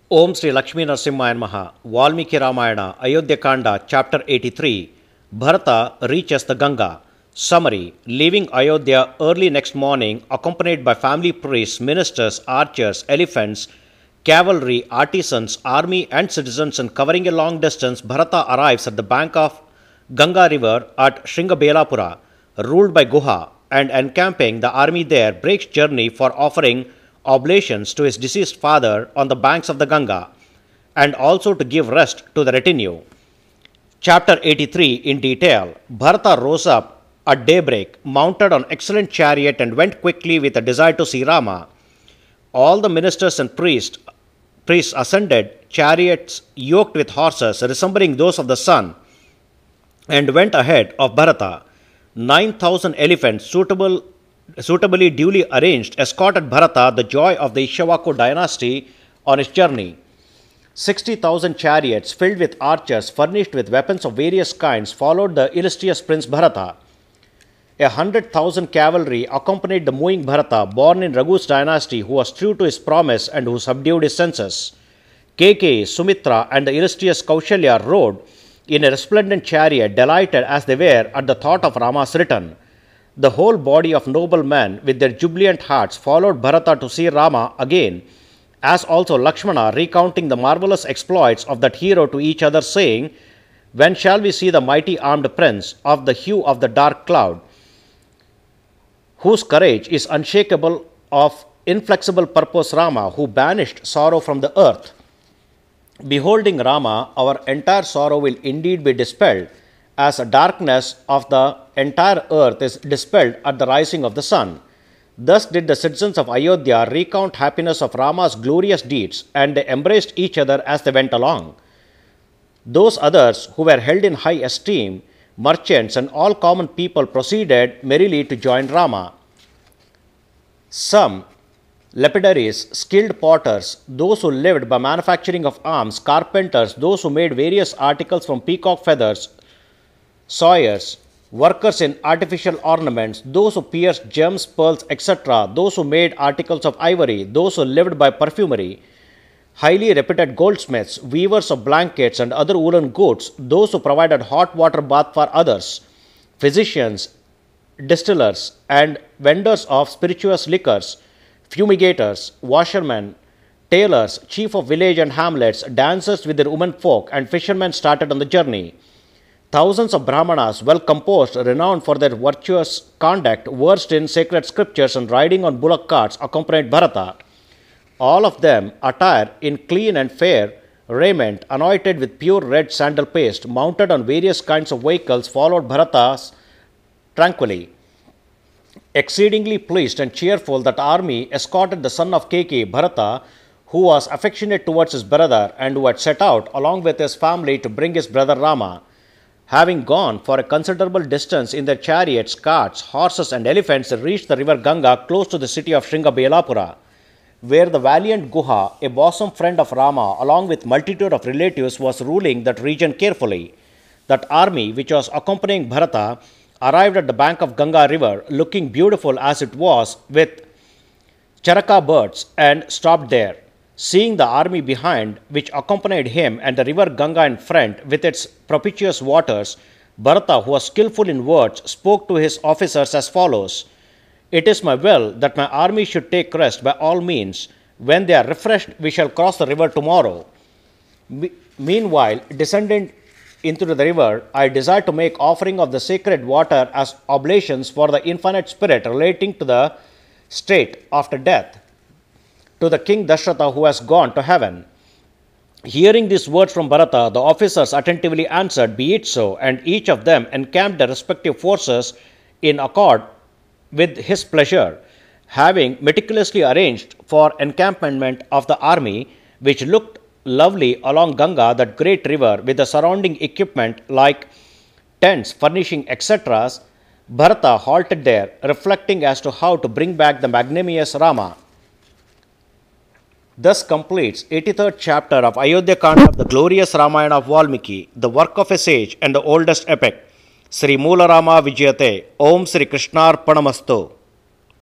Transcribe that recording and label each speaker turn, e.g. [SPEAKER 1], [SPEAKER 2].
[SPEAKER 1] Om Sri Lakshmi Narasimhaya Namaha. Valmiki Ramayana, Ayodhya Kanda, Chapter 83. Bharata reaches the Ganga. Summary. Leaving Ayodhya early next morning, accompanied by family priests, ministers, archers, elephants, cavalry, artisans, army and citizens, and covering a long distance, Bharata arrives at the bank of Ganga River at Sringaberapura, ruled by Guha, and encamping the army there, breaks journey for offering oblations to his deceased father on the banks of the Ganga, and also to give rest to the retinue. Chapter 83 in detail. Bharata rose up at daybreak, mounted on excellent chariot, and went quickly with a desire to see Rama. All the ministers and priests ascended chariots yoked with horses resembling those of the sun, and went ahead of Bharata. 9,000 elephants suitably duly arranged escorted Bharata, the joy of the Ikshvaku dynasty, on his journey. 60,000 chariots filled with archers furnished with weapons of various kinds followed the illustrious Prince Bharata. 100,000 cavalry accompanied the moving Bharata, born in Raghu's dynasty, who was true to his promise and who subdued his senses. Keke, Sumitra, and the illustrious Kaushalya rode in a resplendent chariot, delighted as they were at the thought of Rama's return. The whole body of noble men, with their jubilant hearts, followed Bharata to see Rama again, as also Lakshmana, recounting the marvelous exploits of that hero to each other, saying, "When shall we see the mighty armed prince of the hue of the dark cloud, whose courage is unshakable, of inflexible purpose Rama, who banished sorrow from the earth? Beholding Rama, our entire sorrow will indeed be dispelled, as the darkness of the entire earth is dispelled at the rising of the sun." Thus did the citizens of Ayodhya recount happiness of Rama's glorious deeds, and they embraced each other as they went along. Those others who were held in high esteem, merchants and all common people, proceeded merrily to join Rama. Some lapidaries, skilled potters, those who lived by manufacturing of arms, carpenters, those who made various articles from peacock feathers, sawyers, workers in artificial ornaments, those who pierced gems, pearls, etc., those who made articles of ivory, those who lived by perfumery, highly reputed goldsmiths, weavers of blankets and other woolen goods, those who provided hot water bath for others, physicians, distillers, and vendors of spirituous liquors, fumigators, washermen, tailors, chief of village and hamlets, dancers with their women folk, and fishermen started on the journey. Thousands of Brahmanas, well composed, renowned for their virtuous conduct, versed in sacred scriptures, and riding on bullock carts, accompanied Bharata. All of them attired in clean and fair raiment, anointed with pure red sandal paste, mounted on various kinds of vehicles, followed Bharata tranquilly. Exceedingly pleased and cheerful, that army escorted the son of Keke, Bharata, who was affectionate towards his brother and who had set out along with his family to bring his brother Rama. Having gone for a considerable distance in their chariots, carts, horses, and elephants, they reached the river Ganga close to the city of Sringaberapura, where the valiant Guha, a bosom friend of Rama, along with multitude of relatives, was ruling that region carefully. That army, which was accompanying Bharata, arrived at the bank of Ganga River, looking beautiful as it was with charaka birds, and stopped there. Seeing the army behind, which accompanied him, and the river Ganga in front with its propitious waters, Bharata, who was skillful in words, spoke to his officers as follows: "It is my will that my army should take rest by all means. When they are refreshed, we shall cross the river tomorrow. Meanwhile, descending into the river, I desire to make offering of the sacred water as oblations for the infinite spirit relating to the state after death, to the king Dasharatha, who has gone to heaven." Hearing these words from Bharata, the officers attentively answered, "Be it so," and each of them encamped their respective forces in accord with his pleasure, having meticulously arranged for encampment of the army, which looked lovely along Ganga, that great river, with the surrounding equipment like tents, furnishing, etc. Bharata halted there, reflecting as to how to bring back the magnanimous Rama. Thus completes 83rd chapter of Ayodhya Kanda of the glorious Ramayana of Valmiki, the work of a sage and the oldest epic. Sri Moola Rama Vijayate. Om Sri Krishnarpanamastu.